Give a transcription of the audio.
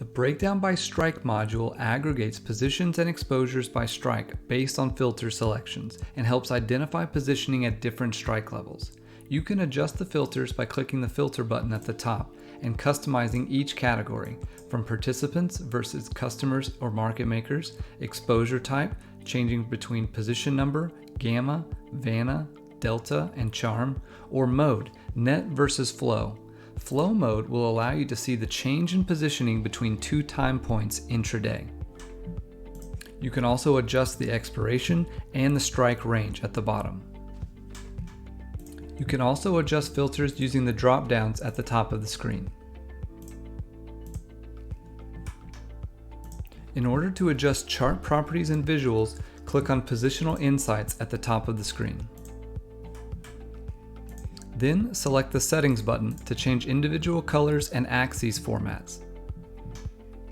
The Breakdown by Strike module aggregates positions and exposures by strike based on filter selections and helps identify positioning at different strike levels. You can adjust the filters by clicking the filter button at the top and customizing each category, from participants versus customers or market makers, exposure type, changing between position number, gamma, vana, delta, and charm, or mode, net versus flow. Flow mode will allow you to see the change in positioning between 2 time points intraday. You can also adjust the expiration and the strike range at the bottom. You can also adjust filters using the drop-downs at the top of the screen. In order to adjust chart properties and visuals, click on Positional Insights at the top of the screen. Then select the Settings button to change individual colors and axes formats.